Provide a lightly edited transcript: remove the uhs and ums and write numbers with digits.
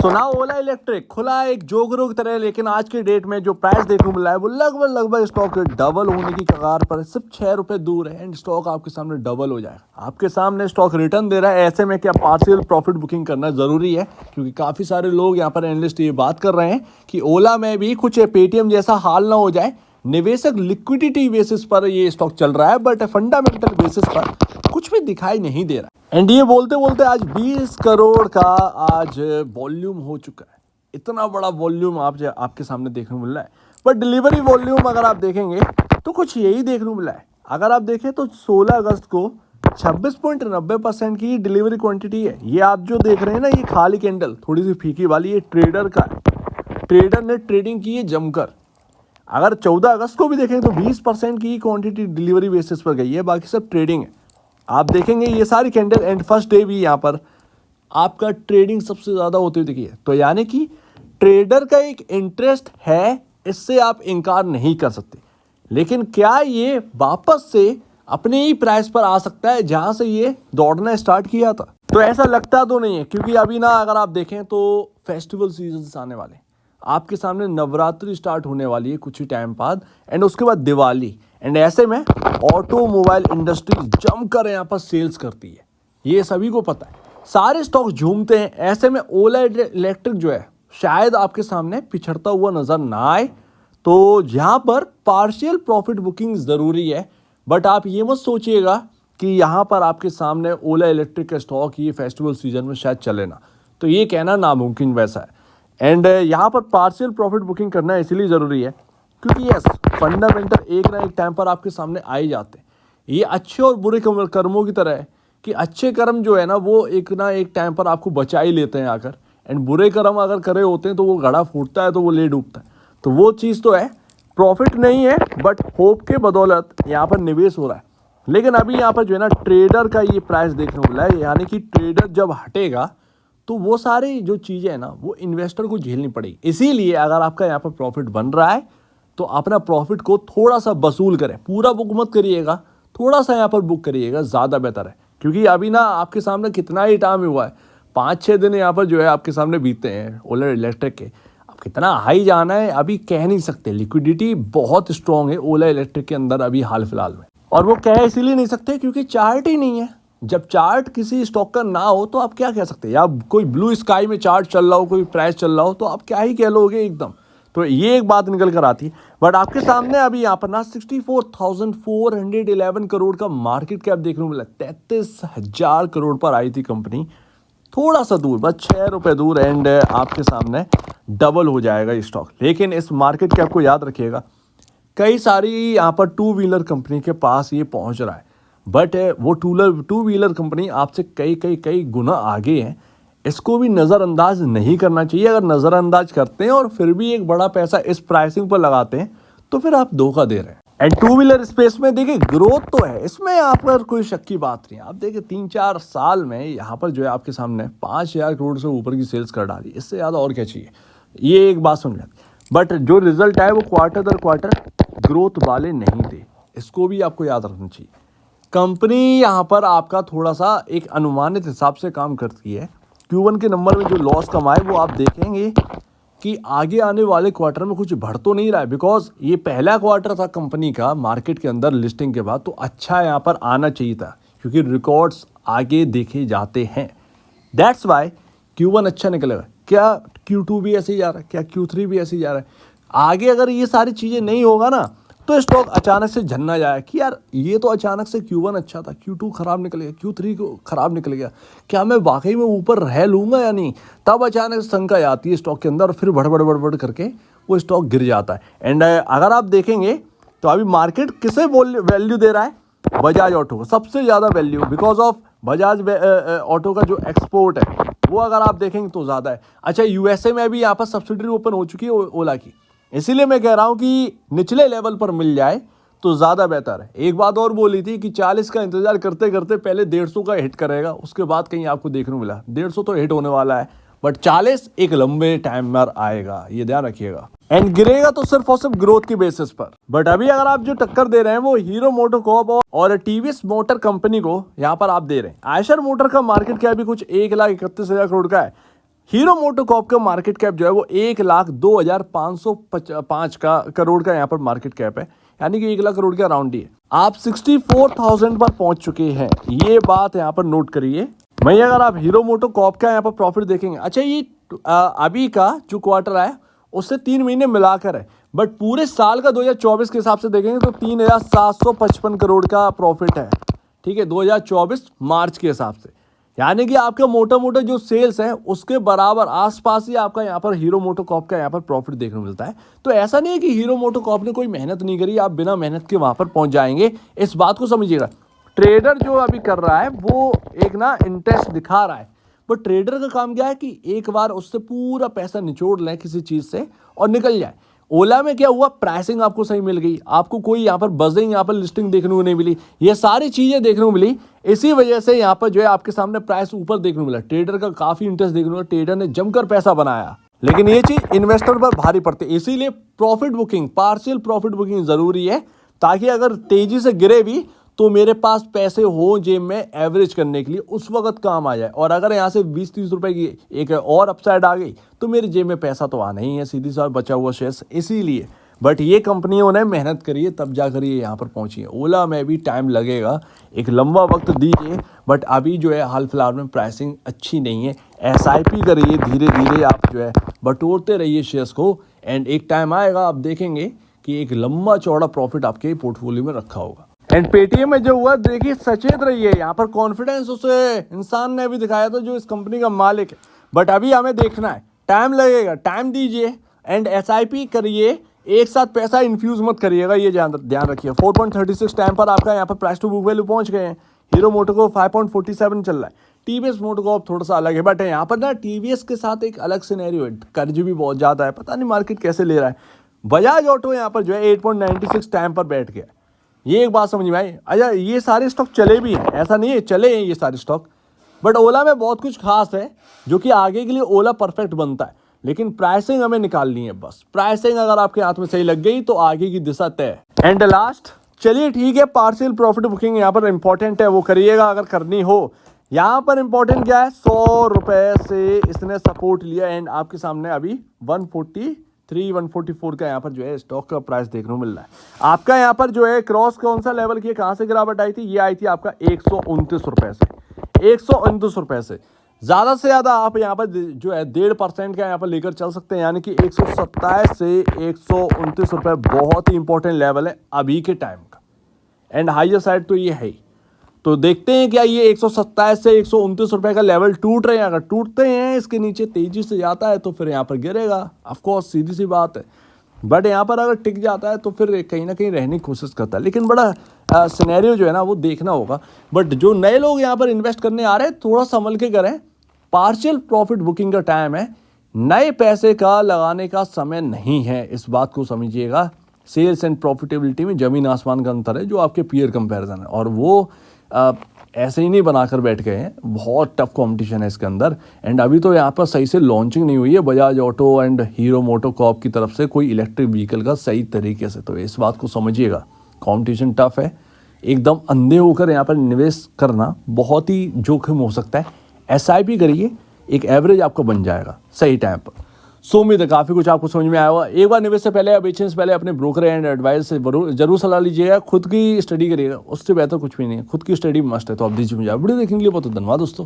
सुना ओला इलेक्ट्रिक खुला एक जोगरों की तरह, लेकिन आज के डेट में जो प्राइस देखने को मिला है वो लगभग स्टॉक डबल होने की कगार पर सिर्फ 6 रुपए दूर है एंड स्टॉक आपके सामने डबल हो जाएगा। आपके सामने स्टॉक रिटर्न दे रहा है। ऐसे में क्या पार्शियल प्रॉफिट बुकिंग करना जरूरी है, क्योंकि काफी सारे लोग यहाँ पर एनालिस्ट ये बात कर रहे हैं कि ओला में भी कुछ पेटीएम जैसा हाल ना हो जाए। निवेशक लिक्विडिटी बेसिस पर ये स्टॉक चल रहा है, बट फंडामेंटल बेसिस पर कुछ भी दिखाई नहीं दे रहा। एंड ये बोलते बोलते आज 20 करोड़ का आज वॉल्यूम हो चुका है। इतना बड़ा वॉल्यूम आपके सामने देखने को मिल रहा है, बट डिलीवरी वॉल्यूम अगर आप देखेंगे तो कुछ यही देखने को मिला है। अगर आप देखें तो 16 अगस्त को 26.90% की डिलीवरी क्वांटिटी है। ये आप जो देख रहे हैं ना, ये खाली कैंडल थोड़ी सी फीकी वाली, ये ट्रेडर का है। ट्रेडर ने ट्रेडिंग की है जमकर। अगर 14 अगस्त को भी देखें तो 20% की क्वांटिटी डिलीवरी बेसिस पर गई है, बाकी सब ट्रेडिंग है। आप देखेंगे ये सारी कैंडल एंड फर्स्ट डे भी यहाँ पर आपका ट्रेडिंग सबसे ज़्यादा होती हुई दिखी है। तो यानी कि ट्रेडर का एक इंटरेस्ट है, इससे आप इनकार नहीं कर सकते। लेकिन क्या ये वापस से अपने ही प्राइस पर आ सकता है जहाँ से ये दौड़ना स्टार्ट किया था? तो ऐसा लगता तो नहीं है, क्योंकि अभी ना अगर आप देखें तो फेस्टिवल सीजन आने वाले, आपके सामने नवरात्रि स्टार्ट होने वाली है कुछ ही टाइम बाद, एंड उसके बाद दिवाली। एंड ऐसे में ऑटोमोबाइल इंडस्ट्री जमकर यहाँ पर सेल्स करती है, ये सभी को पता है। सारे स्टॉक झूमते हैं। ऐसे में ओला इलेक्ट्रिक जो है शायद आपके सामने पिछड़ता हुआ नजर ना आए। तो यहाँ पर पार्शियल प्रॉफिट बुकिंग ज़रूरी है, बट आप ये मत सोचिएगा कि यहाँ पर आपके सामने ओला इलेक्ट्रिक का स्टॉक ये फेस्टिवल सीजन में शायद चले ना, तो ये कहना नामुमकिन वैसा है। एंड यहाँ पर पार्शियल प्रॉफिट बुकिंग करना इसलिए ज़रूरी है क्योंकि यस, फंडामेंटल एक ना एक टाइम पर आपके सामने आ ही जाते हैं। ये अच्छे और बुरे कर्मों की तरह है कि अच्छे कर्म जो है ना वो एक ना एक टाइम पर आपको बचा ही लेते हैं आकर, एंड बुरे कर्म अगर करे होते हैं तो वो घड़ा फूटता है तो वो ले डूबता है। तो वो चीज़ तो है, प्रॉफिट नहीं है, बट होप के बदौलत यहाँ पर निवेश हो रहा है। लेकिन अभी यहाँ पर जो है ना ट्रेडर का ये प्राइस देखने को मिला है, यानी कि ट्रेडर जब हटेगा तो वो सारी जो चीज़ें हैं ना वो इन्वेस्टर को झेलनी पड़ेगी। इसीलिए अगर आपका यहाँ पर प्रॉफिट बन रहा है तो अपना प्रॉफिट को थोड़ा सा वसूल करें। पूरा बुक मत करिएगा, थोड़ा सा यहाँ पर बुक करिएगा, ज़्यादा बेहतर है। क्योंकि अभी ना आपके सामने कितना ही टाइम हुआ है, 5-6 दिन यहाँ पर जो है आपके सामने बीते हैं ओला इलेक्ट्रिक के। अब कितना हाई जाना है अभी कह नहीं सकते। लिक्विडिटी बहुत स्ट्रांग है ओला इलेक्ट्रिक के अंदर अभी हाल फिलहाल में, और वो कह इसीलिए नहीं सकते क्योंकि चार्ट ही नहीं है। जब चार्ट किसी स्टॉक का ना हो तो आप क्या कह सकते हैं? या कोई ब्लू स्काई में चार्ट चल रहा हो, कोई प्राइस चल रहा हो, तो आप क्या ही कह लोगे एकदम। तो ये एक बात निकल कर आती है। बट आपके सामने अभी यहाँ पर ना 64,411 करोड़ का मार्केट कैप देखने को मिला। 33,000 करोड़ पर आई थी कंपनी, थोड़ा सा दूर, बस 6 रुपए दूर, एंड आपके सामने डबल हो जाएगा स्टॉक। लेकिन इस मार्केट कैप को याद रखिएगा, कई सारी यहाँ पर टू व्हीलर कंपनी के पास ये पहुँच रहा है, बट वो टू व्हीलर कंपनी आपसे कई गुना आगे है। इसको भी नज़रअंदाज नहीं करना चाहिए। अगर नज़रअंदाज करते हैं और फिर भी एक बड़ा पैसा इस प्राइसिंग पर लगाते हैं तो फिर आप धोखा दे रहे हैं। एंड टू व्हीलर स्पेस में देखिए ग्रोथ तो है, इसमें यहाँ पर कोई शक की बात नहीं। आप देखिए 3-4 साल में यहाँ पर जो है आपके सामने 5,000 करोड़ से ऊपर की सेल्स कर डाली, इससे ज़्यादा और क्या चाहिए? ये एक बात समझ लेते। बट जो रिजल्ट आए वो क्वार्टर दर क्वार्टर ग्रोथ वाले नहीं थे, इसको भी आपको याद रखना चाहिए। कंपनी यहाँ पर आपका थोड़ा सा एक अनुमानित हिसाब से काम करती है। Q1 के नंबर में जो लॉस कमाए वो आप देखेंगे कि आगे आने वाले क्वार्टर में कुछ बढ़ तो नहीं रहा है, बिकॉज ये पहला क्वार्टर था कंपनी का मार्केट के अंदर लिस्टिंग के बाद, तो अच्छा यहाँ पर आना चाहिए था क्योंकि रिकॉर्ड्स आगे देखे जाते हैं। दैट्स वाई Q1 अच्छा निकलेगा। क्या Q2 भी ऐसे ही जा रहा है? क्या Q3 भी ऐसे ही जा रहा है? आगे अगर ये सारी चीज़ें नहीं होगा ना तो स्टॉक अचानक से झन्ना जाए कि यार ये तो अचानक से Q1 अच्छा था, Q2 खराब निकल गया, Q3 को खराब निकल गया, क्या मैं वाकई में ऊपर रह लूँगा या नहीं? तब अचानक से शंका आती है स्टॉक के अंदर और फिर बड़बड़ करके वो स्टॉक गिर जाता है। एंड अगर आप देखेंगे तो अभी मार्केट किसे वैल्यू दे रहा है? बजाज ऑटो को सबसे ज़्यादा value, because of Bajaj auto का जो एक्सपोर्ट है वो अगर आप देखेंगे तो ज़्यादा है। अच्छा, USA में भी यहाँ पर सब्सिडरी ओपन हो चुकी है ओला की, इसीलिए मैं कह रहा हूँ कि निचले लेवल पर मिल जाए तो ज़्यादा बेहतर है। एक बात और बोली थी कि 40 का इंतजार करते करते पहले 150 का हिट करेगा, उसके बाद कहीं आपको देखने को मिला 150 तो हिट होने वाला है, बट 40 एक लंबे टाइम पर आएगा, ये ध्यान रखिएगा। एंड गिरेगा तो सिर्फ और सिर्फ ग्रोथ की बेसिस पर। बट अभी अगर आप जो टक्कर दे रहे हैं वो हीरो मोटोकॉर्प और टीवीएस मोटर कंपनी को यहाँ पर आप दे रहे हैं। आयशर मोटर का मार्केट कैप भी कुछ 1,31,000 करोड़ का है। हीरो मोटोकॉर्प का मार्केट कैप जो है वो 1,02,505 का करोड़ का यहाँ पर मार्केट कैप है, यानी कि 1 लाख करोड़ के अराउंड ही है। आप 64,000 पर पहुंच चुके हैं, ये बात यहाँ पर नोट करिए। वहीं अगर आप हीरो मोटोकॉर्प का यहाँ पर प्रॉफिट देखेंगे, अच्छा ये अभी का जो क्वार्टर आया उससे 3 महीने मिलाकर है, बट पूरे साल का 2024 के हिसाब से देखेंगे तो 3,755 करोड़ का प्रॉफिट है, ठीक है, 2024 मार्च के हिसाब से। यानी कि आपका मोटा मोटा जो सेल्स है उसके बराबर आसपास ही आपका यहाँ पर हीरो मोटोकॉर्प का यहाँ पर प्रॉफिट देखने को मिलता है। तो ऐसा नहीं है कि हीरो मोटोकॉर्प ने कोई मेहनत नहीं करी, आप बिना मेहनत के वहाँ पर पहुँच जाएंगे, इस बात को समझिएगा। ट्रेडर जो अभी कर रहा है वो एक ना इंटरेस्ट दिखा रहा है, बट ट्रेडर का काम क्या है कि एक बार उससे पूरा पैसा निचोड़ लें किसी चीज़ से और निकल जाए। ओला में क्या हुआ, प्राइसिंग आपको सही मिल गई, आपको कोई यहाँ पर बजिंग यहाँ पर लिस्टिंग देखने को नहीं मिली, ये सारी चीज़ें देखने को मिली, इसी वजह से यहाँ पर जो है आपके सामने प्राइस ऊपर देखने को मिला। ट्रेडर का काफ़ी इंटरेस्ट देखने को मिला, ट्रेडर ने जमकर पैसा बनाया, लेकिन ये चीज़ इन्वेस्टर पर भारी पड़ती है। इसीलिए profit booking, partial profit booking ज़रूरी है, ताकि अगर तेज़ी से गिरे भी तो मेरे पास पैसे हो जेब में एवरेज करने के लिए, उस वक्त काम आ जाए। और अगर यहाँ से 20-30 रुपए की एक और अपसाइड आ गई तो मेरी जेब में पैसा तो आना ही है, सीधी सी बचा हुआ शेयर्स। इसीलिए बट ये कंपनियों ने मेहनत करी है, तब जाकर ये यहाँ पर पहुंची है। ओला में भी टाइम लगेगा, एक लंबा वक्त दीजिए, बट अभी जो है हाल फिलहाल में प्राइसिंग अच्छी नहीं है। SIP करिए, धीरे धीरे आप जो है बटोरते रहिए शेयर्स को, एंड एक टाइम आएगा आप देखेंगे कि एक लंबा चौड़ा प्रॉफिट आपके पोर्टफोलियो में रखा होगा। एंड पेटीएम में जो हुआ, देखिए सचेत रहिए, यहाँ पर कॉन्फिडेंस उसे इंसान ने भी दिखाया था जो इस कंपनी का मालिक है, बट अभी हमें देखना है, टाइम लगेगा, टाइम दीजिए एंड SIP करिए, एक साथ पैसा इन्फ्यूज मत करिएगा, ये ध्यान रखिए। 4.36 टाइम पर आपका यहाँ पर प्राइस टू बुक वैल्यू पहुंच गए हैं। हीरो मोटोकॉर्प 5.47 चल रहा है, TVS मोटोकॉर्प थोड़ा सा अलग है, बट यहाँ पर ना TVS के साथ एक अलग सिनेरियो है, कर्ज भी बहुत ज़्यादा है, पता नहीं मार्केट कैसे ले रहा है। बजाज ऑटो यहाँ पर जो है 8.96 टाइम पर बैठ गया, ये एक बात समझ में आई। अच्छा ये सारे स्टॉक चले भी हैं, ऐसा नहीं है चले हैं ये सारे स्टॉक, बट ओला में बहुत कुछ खास है जो कि आगे के लिए ओला परफेक्ट बनता है, लेकिन प्राइसिंग हमें निकालनी है बस। प्राइसिंग अगर आपके हाथ में सही लग गई तो आगे की दिशा तय। एंड लास्ट, चलिए ठीक है, पार्शियल प्रॉफिट बुकिंग यहाँ पर इंपॉर्टेंट है, वो करिएगा अगर करनी हो। यहाँ पर इंपॉर्टेंट क्या है, 100 रुपए से इसने सपोर्ट लिया एंड आपके सामने अभी 144 का यहाँ पर जो है स्टॉक का प्राइस देखने को मिल रहा है। आपका यहाँ पर जो है क्रॉस कौन सा लेवल की, कहाँ से गिरावट आई थी, ये आई थी आपका 129 रुपए से, 129 रुपए से ज़्यादा आप यहाँ पर जो है 1.5% का यहाँ पर लेकर चल सकते हैं, यानी कि 127 से 129 रुपए बहुत ही इंपॉर्टेंट लेवल है अभी के टाइम का, एंड हाइयर साइड तो ये है ही। तो देखते हैं क्या ये 127 से 129 रुपए का लेवल टूट रहे हैं, अगर टूटते हैं इसके नीचे तेजी से जाता है तो फिर यहाँ पर गिरेगा, ऑफकोर्स सीधी सी बात है, बट यहाँ पर अगर टिक जाता है तो फिर कहीं ना कहीं रहने की कोशिश करता है। लेकिन बड़ा सिनेरियो जो है ना वो देखना होगा। बट जो नए लोग यहाँ पर इन्वेस्ट करने आ रहे हैं थोड़ा संभल के करें, पार्शियल प्रॉफिट बुकिंग का टाइम है, नए पैसे का लगाने का समय नहीं है, इस बात को समझिएगा। सेल्स एंड प्रॉफिटेबिलिटी में जमीन आसमान का अंतर है जो आपके पीयर कंपैरिजन है, और वो ऐसे ही नहीं बनाकर बैठ गए हैं, बहुत टफ कंपटीशन है इसके अंदर। एंड अभी तो यहाँ पर सही से लॉन्चिंग नहीं हुई है Bajaj auto and hero MotoCorp की तरफ से कोई इलेक्ट्रिक व्हीकल का सही तरीके से, तो इस बात को समझिएगा, कंपटीशन टफ है। एकदम अंधे होकर यहाँ पर निवेश करना बहुत ही जोखिम हो सकता है। SIP करिए, एक एवरेज आपका बन जाएगा सही टाइम पर। सो उम्मीद है काफ़ी कुछ आपको समझ में आया होगा। एक बार निवेश से पहले या बेचने से पहले अपने ब्रोकर एंड एडवाइस से जरूर सलाह लीजिएगा, खुद की स्टडी करिएगा, उससे बेहतर कुछ भी नहीं है, खुद की स्टडी मस्ट है। तो आप दीजिए मुझे वीडियो देखने के लिए बहुत धन्यवाद दोस्तों।